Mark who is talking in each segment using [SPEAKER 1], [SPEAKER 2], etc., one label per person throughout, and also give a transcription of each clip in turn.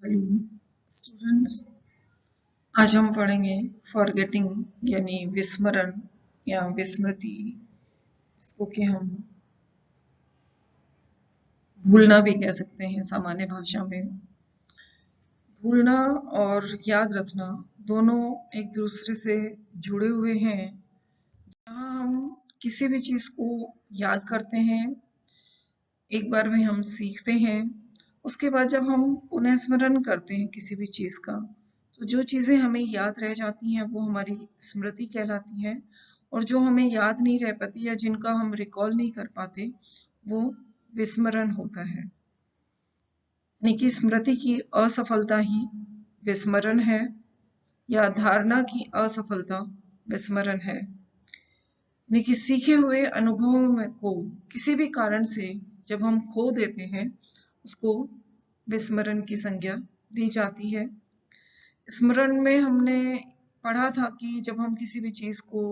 [SPEAKER 1] Hello students, आज हम पढ़ेंगे फॉरगेटिंग यानी विस्मरण या विस्मृति, जिसको कि हम भूलना भी कह सकते हैं सामान्य भाषा में। भूलना और याद रखना दोनों एक दूसरे से जुड़े हुए हैं। जहाँ हम किसी भी चीज़ को याद करते हैं, एक बार में हम सीखते हैं, उसके बाद जब हम पुनः स्मरण करते हैं किसी भी चीज़ का, तो जो चीज़ें हमें याद रह जाती हैं वो हमारी स्मृति कहलाती है, और जो हमें याद नहीं रह पाती या जिनका हम रिकॉल नहीं कर पाते वो विस्मरण होता है। यानी कि स्मृति की असफलता ही विस्मरण है, या धारणा की असफलता विस्मरण है। यानी कि सीखे हुए अनुभवों को किसी भी कारण से जब हम खो देते हैं, उसको विस्मरण की संज्ञा दी जाती है। स्मरण में हमने पढ़ा था कि जब हम किसी भी चीज़ को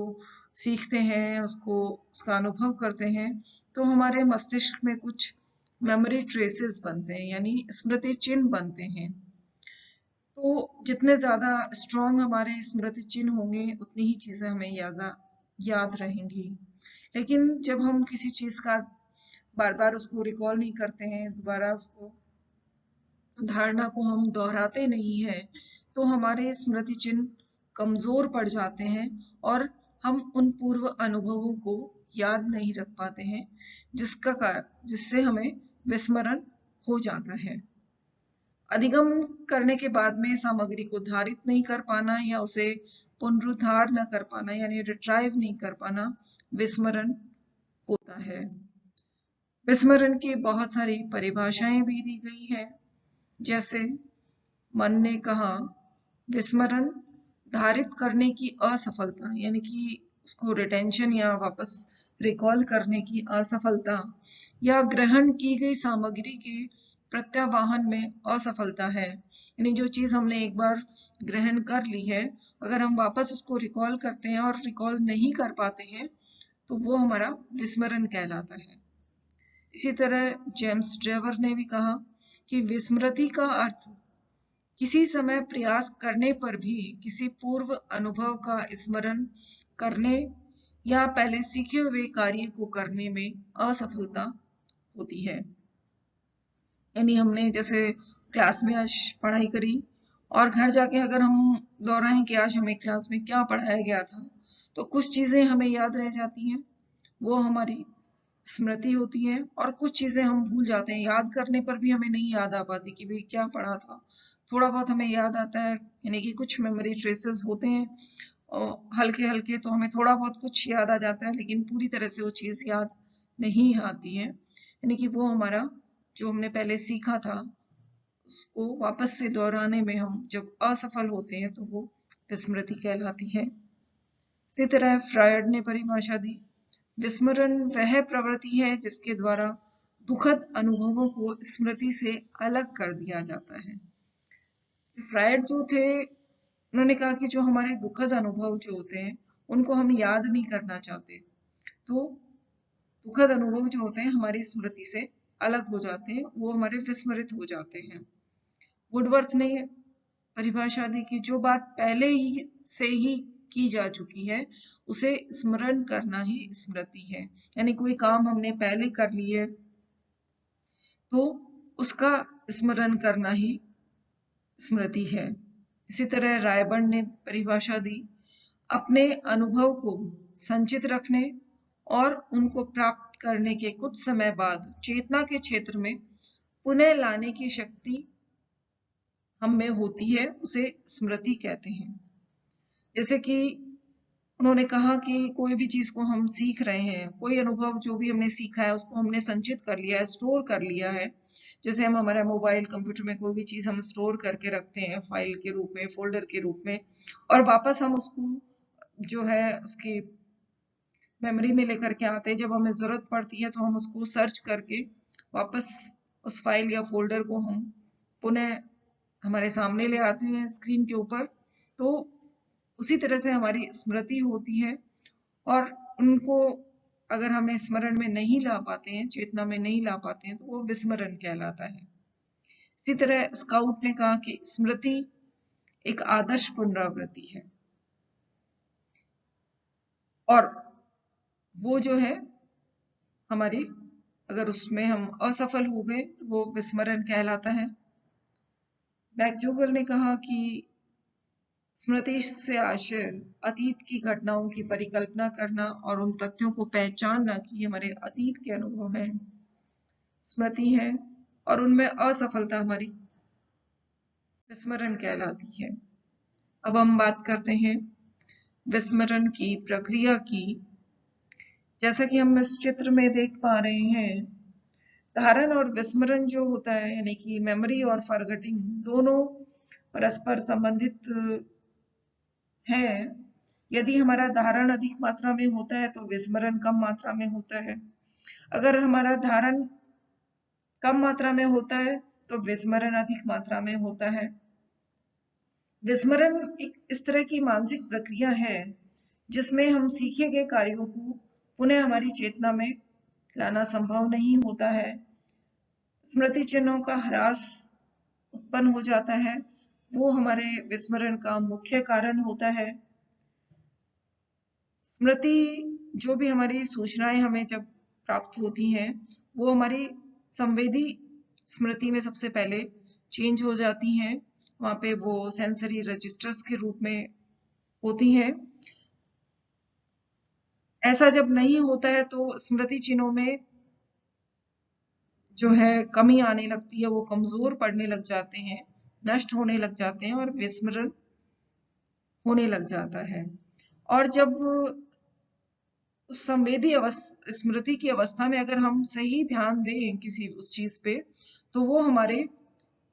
[SPEAKER 1] सीखते हैं, उसका अनुभव करते हैं, तो हमारे मस्तिष्क में कुछ मेमोरी ट्रेसेस बनते हैं, यानी स्मृति चिन्ह बनते हैं। तो जितने ज़्यादा स्ट्रॉन्ग हमारे स्मृति चिन्ह होंगे, उतनी ही चीज़ें हमें याद रहेंगी। लेकिन जब हम किसी चीज़ का बार बार उसको रिकॉल नहीं करते हैं, दोबारा उसको धारणा को हम दोहराते नहीं हैं, तो हमारे स्मृति चिन्ह कमजोर पड़ जाते हैं और हम उन पूर्व अनुभवों को याद नहीं रख पाते हैं, जिससे हमें विस्मरण हो जाता है। अधिगम करने के बाद में सामग्री को धारित नहीं कर पाना या उसे पुनरुद्धार न कर पाना, यानी रिट्राइव नहीं कर पाना, विस्मरण होता है। विस्मरण की बहुत सारी परिभाषाएं भी दी गई हैं। जैसे मन ने कहा, विस्मरण धारित करने की असफलता, यानी कि उसको रिटेंशन या वापस रिकॉल करने की असफलता, या ग्रहण की गई सामग्री के प्रत्यावाहन में असफलता है। यानी जो चीज हमने एक बार ग्रहण कर ली है, अगर हम वापस उसको रिकॉल करते हैं और रिकॉल नहीं कर पाते हैं, तो वो हमारा विस्मरण कहलाता है। इसी तरह जेम्स ट्रेवर ने भी कहा कि विस्मृति का अर्थ किसी समय प्रयास करने पर भी किसी पूर्व अनुभव का स्मरण करने या पहले सीखे हुए कार्य को करने में असफलता होती है। यानी हमने जैसे क्लास में आज पढ़ाई करी और घर जाके अगर हम दोहराएं कि आज हमें क्लास में क्या पढ़ाया गया था, तो कुछ चीजें हमें याद रह जाती हैं, वो हमारी स्मृति होती है, और कुछ चीजें हम भूल जाते हैं। याद करने पर भी हमें नहीं याद आ पाती कि भाई क्या पढ़ा था। थोड़ा बहुत हमें याद आता है, यानी कि कुछ मेमोरी ट्रेसेस होते हैं और हल्के हल्के, तो हमें थोड़ा बहुत कुछ याद आ जाता है, लेकिन पूरी तरह से वो चीज़ याद नहीं आती है। यानी कि वो हमारा जो हमने पहले सीखा था, उसको वापस से दोहराने में हम जब असफल होते हैं, तो वो विस्मृति कहलाती है। इसी तरह फ्रायड ने परिभाषा दी, विस्मरण वह प्रवृत्ति है जिसके द्वारा दुखद अनुभवों को स्मृति से अलग कर दिया जाता है। फ्रायड जो थे, उन्होंने कहा कि जो हमारे दुखद अनुभव जो होते हैं, उनको हम याद नहीं करना चाहते, तो दुखद अनुभव जो होते हैं हमारी स्मृति से अलग हो जाते हैं, वो हमारे विस्मृत हो जाते हैं। वुडवर्थ ने परिभाषा दी कि जो बात पहले ही से ही की जा चुकी है, उसे स्मरण करना ही स्मृति है। यानी कोई काम हमने पहले कर ली है, तो उसका स्मरण करना ही स्मृति है। इसी तरह रायबर्न ने परिभाषा दी, अपने अनुभव को संचित रखने और उनको प्राप्त करने के कुछ समय बाद चेतना के क्षेत्र में पुनः लाने की शक्ति हम में होती है, उसे स्मृति कहते हैं। जैसे कि उन्होंने कहा कि कोई भी चीज को हम सीख रहे हैं, कोई अनुभव जो भी हमने सीखा है उसको हमने संचित कर लिया है, स्टोर कर लिया है। जैसे हम हमारा मोबाइल कंप्यूटर में कोई भी चीज हम स्टोर करके रखते हैं फाइल के रूप में, फोल्डर के रूप में, और वापस हम उसको जो है उसकी मेमोरी में लेकर के आते हैं। जब हमें जरूरत पड़ती है तो हम उसको सर्च करके वापस उस फाइल या फोल्डर को हम पुनः हमारे सामने ले आते हैं स्क्रीन के ऊपर। तो उसी तरह से हमारी स्मृति होती है, और उनको अगर हमें स्मरण में नहीं ला पाते हैं, चेतना में नहीं ला पाते हैं, तो वो विस्मरण कहलाता है। इसी तरह स्काउट ने कहा कि स्मृति एक आदर्श पुनरावृत्ति है और वो जो है हमारी, अगर उसमें हम असफल हो गए तो वो विस्मरण कहलाता है। मैक्यूगल ने कहा कि स्मृति से आशय अतीत की घटनाओं की परिकल्पना करना और उन तथ्यों को पहचानना कि हमारे अतीत के अनुभव हैं, स्मृति है, और उनमें असफलता हमारी विस्मरण कहलाती है। अब हम बात करते हैं विस्मरण की प्रक्रिया की। जैसा कि हम इस चित्र में देख पा रहे हैं, धारण और विस्मरण जो होता है, यानी कि मेमोरी और फॉरगेटिंग, दोनों परस्पर संबंधित है। यदि हमारा धारण अधिक मात्रा में होता है तो विस्मरण कम मात्रा में होता है। अगर हमारा धारण कम मात्रा में होता है तो विस्मरण अधिक मात्रा में होता है। विस्मरण एक इस तरह की मानसिक प्रक्रिया है जिसमें हम सीखे गए कार्यों को पुनः हमारी चेतना में लाना संभव नहीं होता है। स्मृति चिन्हों का ह्रास उत्पन्न हो जाता है, वो हमारे विस्मरण का मुख्य कारण होता है। स्मृति, जो भी हमारी सूचनाएं हमें जब प्राप्त होती हैं, वो हमारी संवेदी स्मृति में सबसे पहले चेंज हो जाती हैं। वहां पे वो सेंसरी रजिस्टर्स के रूप में होती हैं। ऐसा जब नहीं होता है तो स्मृति चिन्हों में जो है कमी आने लगती है, वो कमजोर पड़ने लग जाते हैं, नष्ट होने लग जाते हैं और विस्मरण होने लग जाता है। और जब उस संवेदी स्मृति की अवस्था में अगर हम सही ध्यान दें किसी उस चीज पे, तो वो हमारे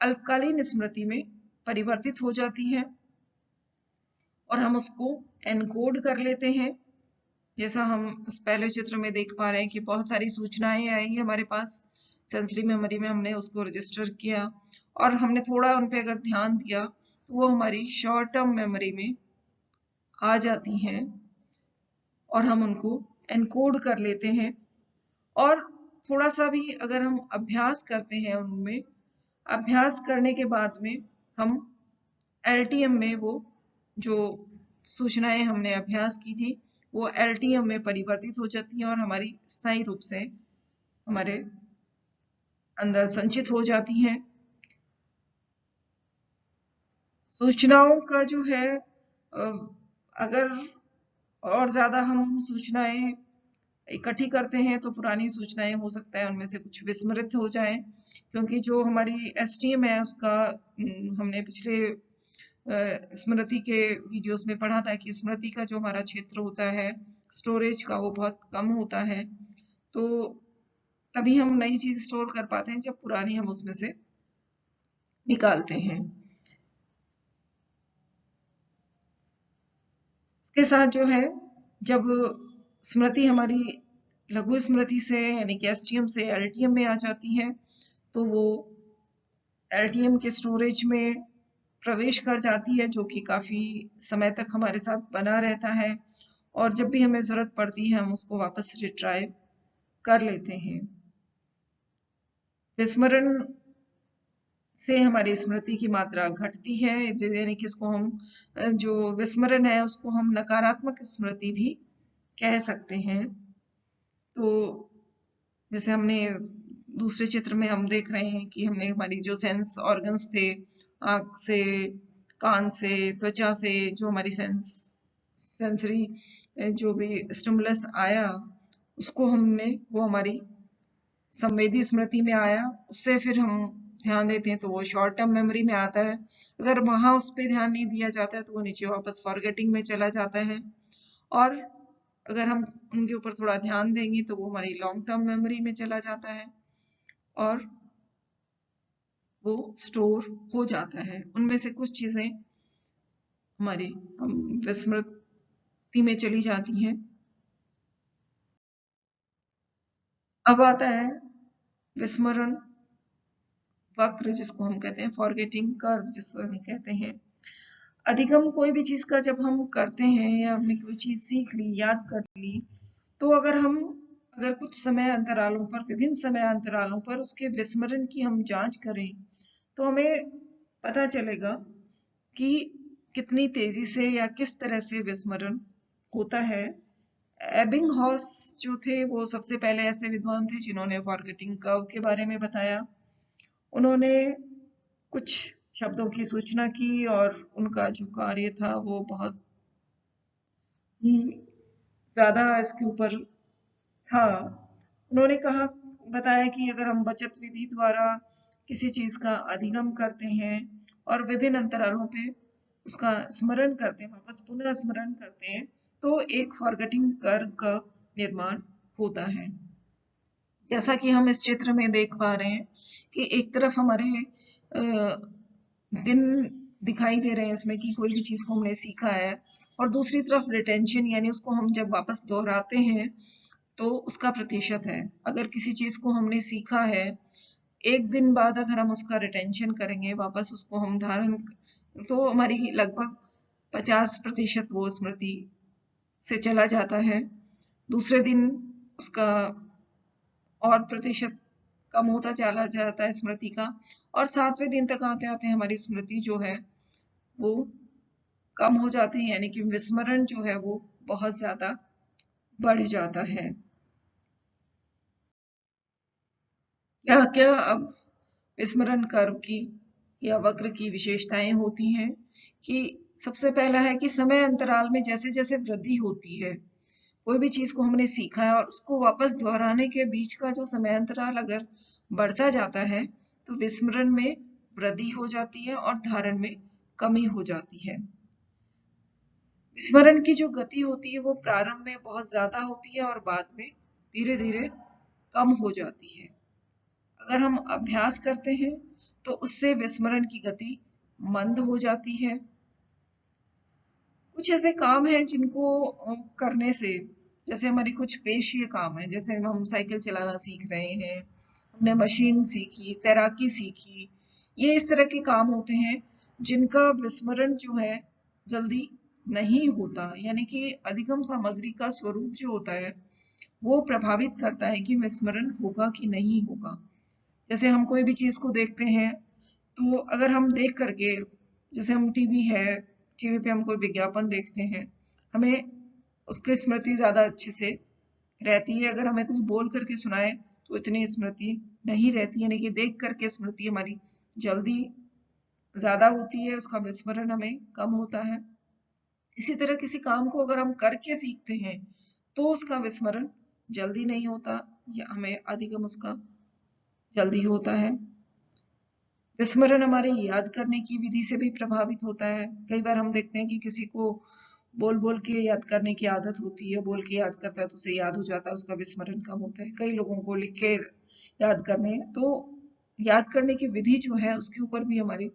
[SPEAKER 1] अल्पकालीन स्मृति में परिवर्तित हो जाती है और हम उसको एनकोड कर लेते हैं। जैसा हम इस पहले चित्र में देख पा रहे हैं कि बहुत सारी सूचनाएं आई हमारे पास, सेंसरी मेमोरी में हमने उसको रजिस्टर किया और हमने थोड़ा उन पे अगर ध्यान दिया तो वो हमारी शॉर्ट टर्म मेमोरी में आ जाती हैं और हम उनको एनकोड कर लेते हैं। और थोड़ा सा भी अगर हम अभ्यास करते हैं उनमें, अभ्यास करने के बाद में हम एलटीएम में वो जो सूचनाएं हमने अभ्यास की थी वो एलटीएम में परिवर्तित हो जाती हैं और हमारी स्थायी रूप से हमारे अंदर संचित हो जाती हैं। सूचनाओं का जो है, अगर और ज्यादा हम सूचनाएं इकट्ठी करते हैं तो पुरानी सूचनाएं हो सकता है उनमें से कुछ विस्मृत हो जाएं, क्योंकि जो हमारी एसटीएम है उसका हमने पिछले स्मृति के वीडियोस में पढ़ा था कि स्मृति का जो हमारा क्षेत्र होता है स्टोरेज का, वो बहुत कम होता है। तो तभी हम नई चीज स्टोर कर पाते हैं जब पुरानी हम उसमें से निकालते हैं। इसके साथ जो है, जब स्मृति हमारी लघु स्मृति से यानी कि एसटीएम से एलटीएम में आ जाती है तो वो एलटीएम के स्टोरेज में प्रवेश कर जाती है, जो कि काफी समय तक हमारे साथ बना रहता है और जब भी हमें जरूरत पड़ती है हम उसको वापस रिट्राइव कर लेते हैं। विस्मरण से हमारी स्मृति की मात्रा घटती है, यानी कि इसको हम, जो विस्मरण है उसको हम नकारात्मक स्मृति भी कह सकते हैं। तो जैसे हमने दूसरे चित्र में हम देख रहे हैं कि हमने हमारी जो सेंस ऑर्गन्स थे, आंख से, कान से, त्वचा से, जो हमारी सेंसरी जो भी स्टिमुलस आया उसको हमने, वो हमारी संवेदी स्मृति में आया, उससे फिर हम ध्यान देते हैं तो वो शॉर्ट टर्म मेमोरी में आता है। अगर वहां उस पर ध्यान नहीं दिया जाता है तो वो नीचे वापस फॉरगेटिंग में चला जाता है और अगर हम उनके ऊपर थोड़ा ध्यान देंगे तो वो हमारी लॉन्ग टर्म मेमोरी में चला जाता है और वो स्टोर हो जाता है। उनमें से कुछ चीजें हमारी विस्मृति में चली जाती हैं। अब आता है विस्मरण वक्र, जिसको हम कहते हैं फॉरगेटिंग कर्व, जिसको हम कहते हैं। अधिगम कोई भी चीज का जब हम करते हैं या हमने कोई चीज सीख ली, याद कर ली, तो अगर कुछ समय अंतरालों पर, विभिन्न समय अंतरालों पर उसके विस्मरण की हम जांच करें तो हमें पता चलेगा कि कितनी तेजी से या किस तरह से विस्मरण होता है। एबिंगहॉस जो थे वो सबसे पहले ऐसे विद्वान थे जिन्होंने फॉरगेटिंग कर्व के बारे में बताया। उन्होंने कुछ शब्दों की सूचना की और उनका जो कार्य था वो बहुत ही ज्यादा इसके ऊपर था। उन्होंने कहा बताया कि अगर हम बचत विधि द्वारा किसी चीज का अधिगम करते हैं और विभिन्न अंतरालों पे उसका स्मरण करते हैं, वापस पुनः स्मरण करते हैं, तो एक फॉरगेटिंग कर्व का निर्माण होता है। जैसा कि हम इस चित्र में देख पा रहे हैं कि एक तरफ हमारे दिन दिखाई दे रहे हैं इसमें कि कोई भी चीज को हमने सीखा है, और दूसरी तरफ रिटेंशन यानी उसको हम जब वापस दोहराते हैं तो उसका प्रतिशत है। अगर किसी चीज को हमने सीखा है, एक दिन बाद अगर हम उसका रिटेंशन करेंगे, वापस उसको हम धारण, तो हमारी लगभग 50% वो स्मृति से चला जाता है। दूसरे दिन उसका और प्रतिशत कम होता चला जाता है स्मृति का, और 7वें दिन तक आते आते हमारी स्मृति जो है वो कम हो जाती है, यानी कि विस्मरण जो है वो बहुत ज्यादा बढ़ जाता है। क्या क्या अब विस्मरण कर्व की या वक्र की विशेषताएं होती हैं कि सबसे पहला है कि समय अंतराल में जैसे जैसे वृद्धि होती है, कोई भी चीज को हमने सीखा है और उसको वापस दोहराने के बीच का जो समय अंतराल अगर बढ़ता जाता है तो विस्मरण में वृद्धि हो जाती है और धारण में कमी हो जाती है। विस्मरण की जो गति होती है वो प्रारंभ में बहुत ज्यादा होती है और बाद में धीरे धीरे कम हो जाती है। अगर हम अभ्यास करते हैं तो उससे विस्मरण की गति मंद हो जाती है। कुछ ऐसे काम हैं जिनको करने से, जैसे हमारी कुछ पेशीय काम है, जैसे हम साइकिल चलाना सीख रहे हैं, हमने मशीन सीखी, तैराकी सीखी, ये इस तरह के काम होते हैं जिनका विस्मरण जो है जल्दी नहीं होता, यानी कि अधिगम सामग्री का स्वरूप जो होता है वो प्रभावित करता है कि विस्मरण होगा कि नहीं होगा। जैसे हम कोई भी चीज को देखते हैं तो अगर हम देख करके, जैसे हम टीवी पे हम कोई विज्ञापन देखते हैं, हमें उसकी स्मृति ज्यादा अच्छे से रहती है। अगर हमें कोई बोल करके सुनाए तो इतनी स्मृति नहीं रहती, यानी कि देख करके स्मृति हमारी जल्दी ज्यादा होती है, उसका विस्मरण हमें कम होता है। इसी तरह किसी काम को अगर हम करके सीखते हैं तो उसका विस्मरण जल्दी नहीं होता या हमें अधिगम उसका जल्दी होता है। विस्मरण हमारे याद करने की विधि से भी प्रभावित होता है। कई बार हम देखते हैं कि किसी को बोल बोल के याद करने की आदत होती है, बोल के याद करता है तो उसे याद हो जाता है, उसका विस्मरण कम होता है। कई लोगों को लिख के याद करने, तो याद करने की विधि जो है उसके ऊपर भी हमारे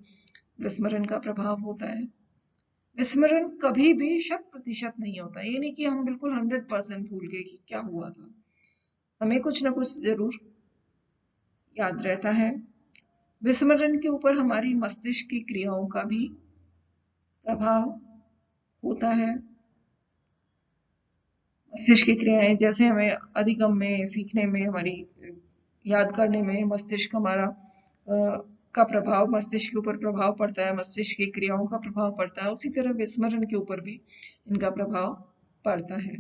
[SPEAKER 1] विस्मरण का प्रभाव होता है। विस्मरण कभी भी 100% नहीं होता, ये नहीं कि हम बिल्कुल 100% भूल गए कि क्या हुआ था। हमें कुछ ना कुछ जरूर याद रहता है। विस्मरण के ऊपर हमारी मस्तिष्क की क्रियाओं का भी प्रभाव होता है। मस्तिष्क की क्रियाएं जैसे हमें अधिगम में, सीखने में, हमारी याद करने में मस्तिष्क हमारा का प्रभाव, मस्तिष्क के ऊपर प्रभाव पड़ता है, मस्तिष्क की क्रियाओं का प्रभाव पड़ता है, उसी तरह विस्मरण के ऊपर भी इनका प्रभाव पड़ता है।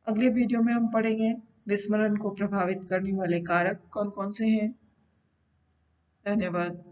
[SPEAKER 1] अगले वीडियो में हम पढ़ेंगे विस्मरण को प्रभावित करने वाले कारक कौन कौन से हैं। धन्यवाद।